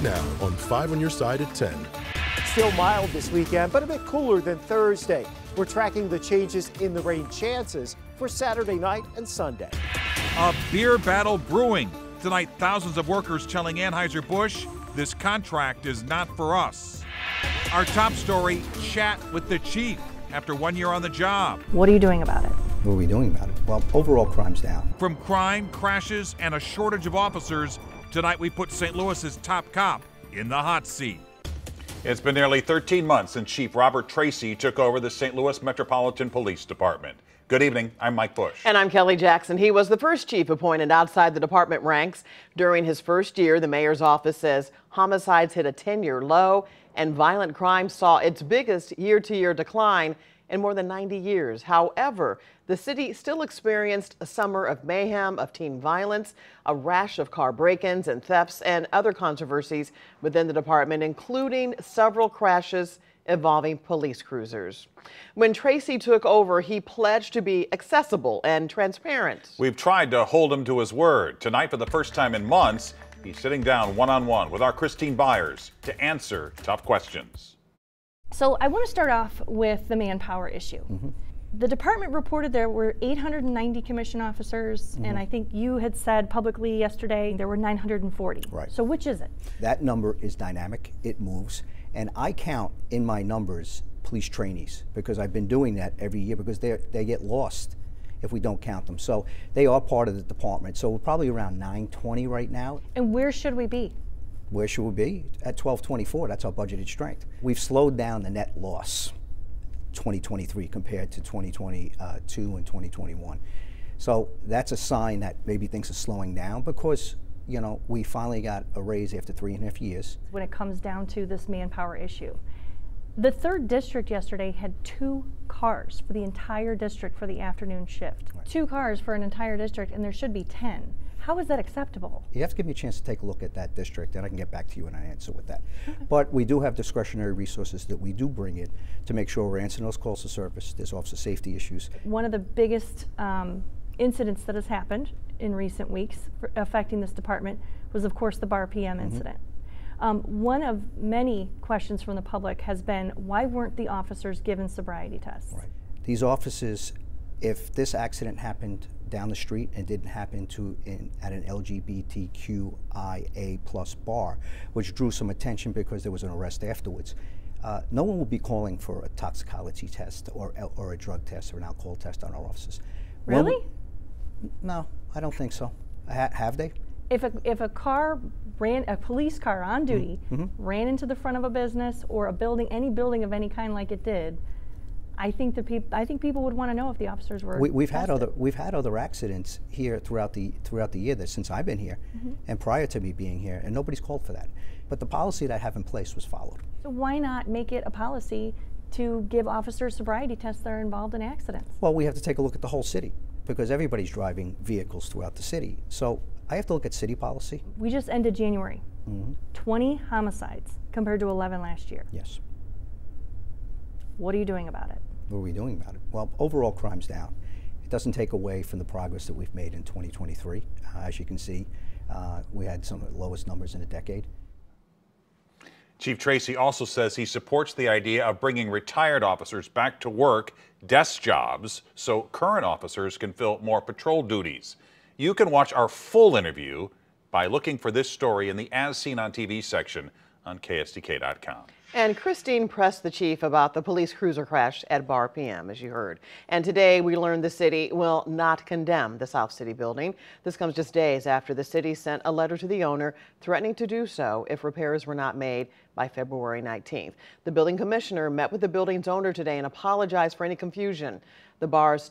now on 5 on Your Side at 10. Still mild this weekend, but a bit cooler than Thursday. We're tracking the changes in the rain chances for Saturday night and Sunday. A beer battle brewing. Tonight, thousands of workers telling Anheuser-Busch, this contract is not for us. Our top story, chat with the chief after 1 year on the job. What are you doing about it? What are we doing about it? Well, overall crime's down. From crime, crashes, and a shortage of officers, tonight we put St. Louis's top cop in the hot seat. It's been nearly 13 months since Chief Robert Tracy took over the St. Louis Metropolitan Police Department. Good evening, I'm Mike Bush. And I'm Kelly Jackson. He was the first chief appointed outside the department ranks. During his first year, the mayor's office says homicides hit a 10-year low and violent crime saw its biggest year-to-year decline in more than 90 years. However, the city still experienced a summer of mayhem, of teen violence, a rash of car break-ins and thefts, and other controversies within the department, including several crashes involving police cruisers. When Tracy took over, he pledged to be accessible and transparent. We've tried to hold him to his word. Tonight, for the first time in months, he's sitting down one-on-one with our Christine Byers to answer tough questions. So I want to start off with the manpower issue. The department reported there were 890 commissioned officers, and I think you had said publicly yesterday there were 940. Right. So which is it? That number is dynamic, it moves, and I count in my numbers police trainees because I've been doing that every year because they get lost if we don't count them. So they are part of the department. So we're probably around 920 right now. And where should we be? Where should we be? At 1224, that's our budgeted strength. We've slowed down the net loss 2023 compared to 2022 and 2021. So that's a sign that maybe things are slowing down because, you know, we finally got a raise after 3.5 years. When it comes down to this manpower issue, the 3rd district yesterday had 2 cars for the entire district for the afternoon shift. Right. 2 cars for an entire district, and there should be 10. How is that acceptable? You have to give me a chance to take a look at that district, and I can get back to you and I answer with that. But we do have discretionary resources that we do bring in to make sure we're answering those calls to service. There's officer safety issues. One of the biggest incidents that has happened in recent weeks affecting this department was, of course, the bar PM incident. One of many questions from the public has been, why weren't the officers given sobriety tests? Right. These officers, if this accident happened down the street and didn't happen at an LGBTQIA+ bar, which drew some attention because there was an arrest afterwards, no one will be calling for a toxicology test or a drug test or an alcohol test on our officers. Really? No, I don't think so. Have they? If a car ran, a police car on duty, ran into the front of a business or a building, any building of any kind like it did, I think people would want to know if the officers were. We've had other accidents here throughout the year that since I've been here, and prior to me being here, and nobody's called for that. But the policy that I have in place was followed. So why not make it a policy to give officers sobriety tests that are involved in accidents? Well, we have to take a look at the whole city because everybody's driving vehicles throughout the city. So I have to look at city policy. We just ended January. 20 homicides compared to 11 last year. Yes. What are you doing about it? What are we doing about it? Well, overall crime's down. It doesn't take away from the progress that we've made in 2023. As you can see, we had some of the lowest numbers in a decade. Chief Tracy also says he supports the idea of bringing retired officers back to work, desk jobs, so current officers can fill more patrol duties. You can watch our full interview by looking for this story in the As Seen on TV section on KSDK.com. And Christine pressed the chief about the police cruiser crash at Bar PM, as you heard. And today we learned the city will not condemn the South City building. This comes just days after the city sent a letter to the owner threatening to do so if repairs were not made by February 19th. The building commissioner met with the building's owner today and apologized for any confusion. The bar's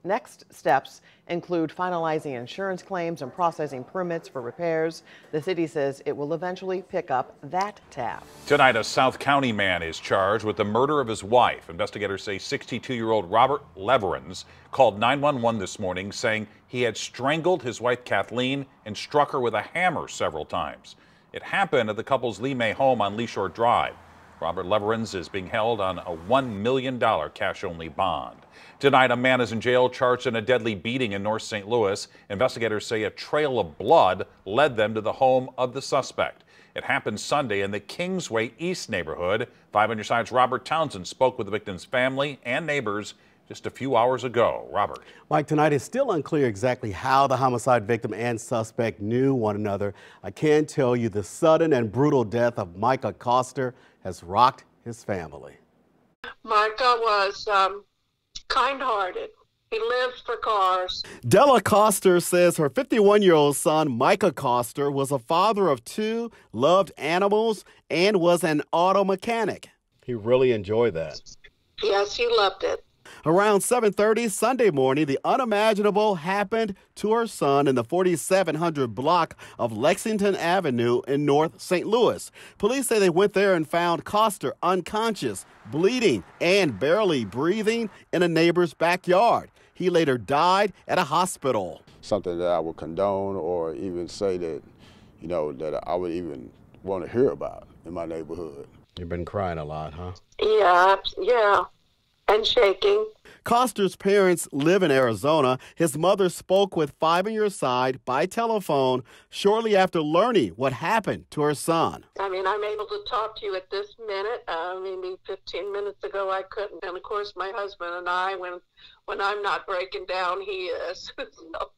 next steps include finalizing insurance claims and processing permits for repairs. The city says it will eventually pick up that tab. Tonight, a South County man is charged with the murder of his wife. Investigators say 62-year-old Robert Leverins called 911 this morning saying he had strangled his wife Kathleen and struck her with a hammer several times. It happened at the couple's Lee May home on Lee Shore Drive. Robert Leverins is being held on a $1 million cash-only bond. Tonight, a man is in jail charged in a deadly beating in North St. Louis. Investigators say a trail of blood led them to the home of the suspect. It happened Sunday in the Kingsway East neighborhood. 5 on your side's Robert Townsend spoke with the victim's family and neighbors just a few hours ago. Robert. Mike, tonight it's still unclear exactly how the homicide victim and suspect knew one another. I can tell you the sudden and brutal death of Micah Coster has rocked his family. Micah was kind-hearted. He lived for cars. Della Coster says her 51-year-old son, Micah Coster, was a father of 2, loved animals, and was an auto mechanic. He really enjoyed that. Yes, he loved it. Around 7:30 Sunday morning, the unimaginable happened to her son in the 4700 block of Lexington Avenue in North St. Louis. Police say they went there and found Coster unconscious, bleeding, and barely breathing in a neighbor's backyard. He later died at a hospital. Something that I would condone or even say that, that I would even want to hear about in my neighborhood. You've been crying a lot, huh? Yeah. And shaking. Coster's parents live in Arizona. His mother spoke with 5 on your side by telephone shortly after learning what happened to her son. I'm able to talk to you at this minute. Maybe 15 minutes ago I couldn't. And of course my husband and I, when I'm not breaking down, he is. So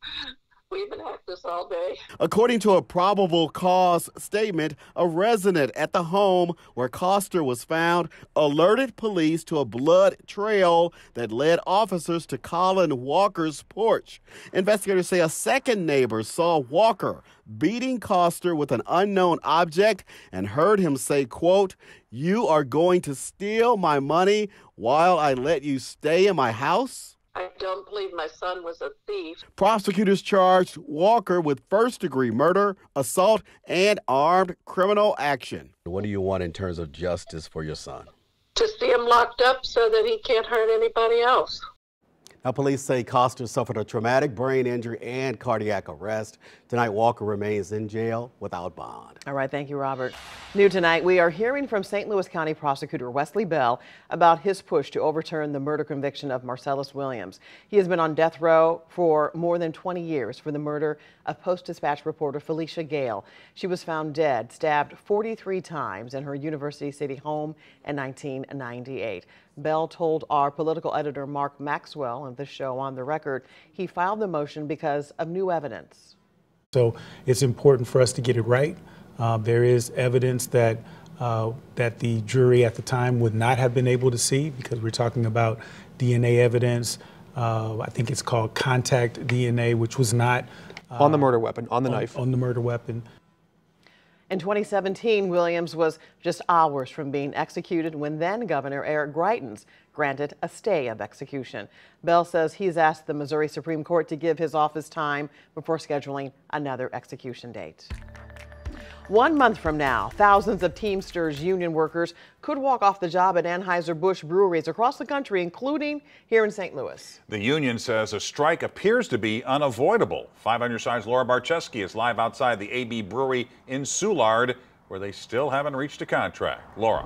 we've been at this all day. According to a probable cause statement, a resident at the home where Coster was found alerted police to a blood trail that led officers to Colin Walker's porch. Investigators say a second neighbor saw Walker beating Coster with an unknown object and heard him say, quote, "You are going to steal my money while I let you stay in my house?" I don't believe my son was a thief. Prosecutors charged Walker with first-degree murder, assault, and armed criminal action. What do you want in terms of justice for your son? To see him locked up so that he can't hurt anybody else. Now, police say Coster suffered a traumatic brain injury and cardiac arrest. Tonight, Walker remains in jail without bond. All right, thank you, Robert. New tonight, we are hearing from St. Louis County Prosecutor Wesley Bell about his push to overturn the murder conviction of Marcellus Williams. He has been on death row for more than 20 years for the murder of Post-Dispatch reporter Felicia Gale. She was found dead, stabbed 43 times in her University City home in 1998. Bell told our political editor Mark Maxwell of the show On the Record he filed the motion because of new evidence. So it's important for us to get it right. There is evidence that the jury at the time would not have been able to see because we're talking about DNA evidence. I think it's called contact DNA, which was not on the murder weapon, on the knife. On the murder weapon. In 2017, Williams was just hours from being executed when then Governor Eric Greitens granted a stay of execution. Bell says he's asked the Missouri Supreme Court to give his office time before scheduling another execution date. 1 month from now, thousands of Teamsters union workers could walk off the job at Anheuser-Busch breweries across the country, including here in St. Louis. The union says a strike appears to be unavoidable. 5 on your side's Laura Barczewski is live outside the AB Brewery in Soulard, where they still haven't reached a contract. Laura.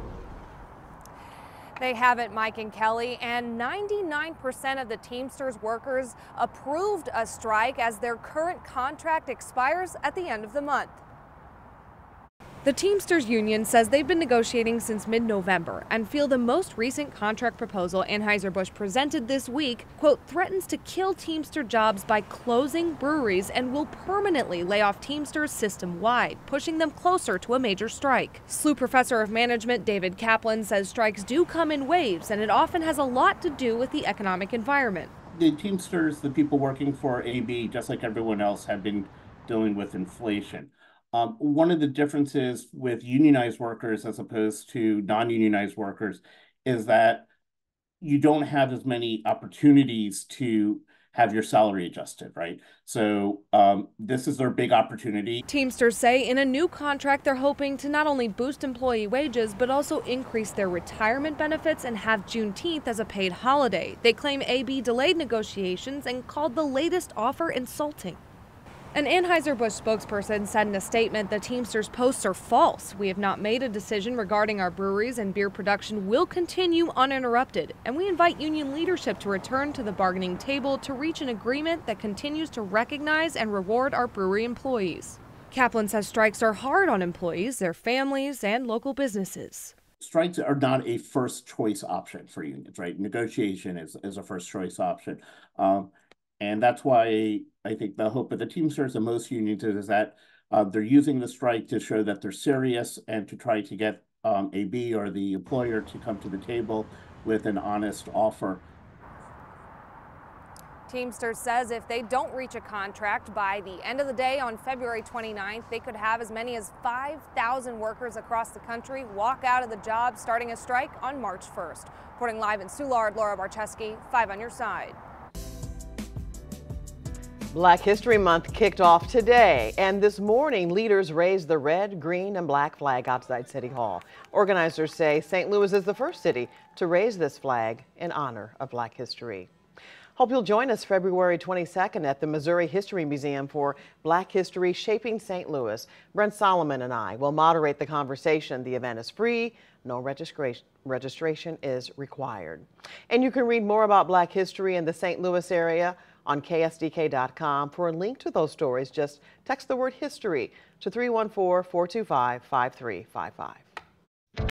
They haven't, Mike and Kelly, and 99% of the Teamsters workers approved a strike as their current contract expires at the end of the month. The Teamsters union says they've been negotiating since mid-November and feel the most recent contract proposal Anheuser-Busch presented this week, quote, threatens to kill Teamster jobs by closing breweries and will permanently lay off Teamsters system-wide, pushing them closer to a major strike. SLU professor of management David Kaplan says strikes do come in waves and it often has a lot to do with the economic environment. The Teamsters, the people working for AB, just like everyone else, have been dealing with inflation. One of the differences with unionized workers as opposed to non-unionized workers is that you don't have as many opportunities to have your salary adjusted, right? So this is their big opportunity. Teamsters say in a new contract, they're hoping to not only boost employee wages, but also increase their retirement benefits and have Juneteenth as a paid holiday. They claim AB delayed negotiations and called the latest offer insulting. An Anheuser-Busch spokesperson said in a statement the Teamsters posts are false. We have not made a decision regarding our breweries and beer production will continue uninterrupted. And we invite union leadership to return to the bargaining table to reach an agreement that continues to recognize and reward our brewery employees. Kaplan says strikes are hard on employees, their families, and local businesses. Strikes are not a first choice option for unions, right? Negotiation is a first choice option. And that's why I think the hope of the Teamsters and most unions is that they're using the strike to show that they're serious and to try to get AB or the employer to come to the table with an honest offer. Teamsters says if they don't reach a contract by the end of the day on February 29th, they could have as many as 5,000 workers across the country walk out of the job, starting a strike on March 1st. Reporting live in Soulard, Laura Barcheski, 5 on your side. Black History Month kicked off today, and this morning leaders raised the red, green, and black flag outside City Hall. Organizers say St. Louis is the first city to raise this flag in honor of Black history. Hope you'll join us February 22nd at the Missouri History Museum for Black History Shaping St. Louis. Brent Solomon and I will moderate the conversation. The event is free. No registration is required. And you can read more about Black history in the St. Louis area on ksdk.com. For a link to those stories, just text the word history to 314-425-5355.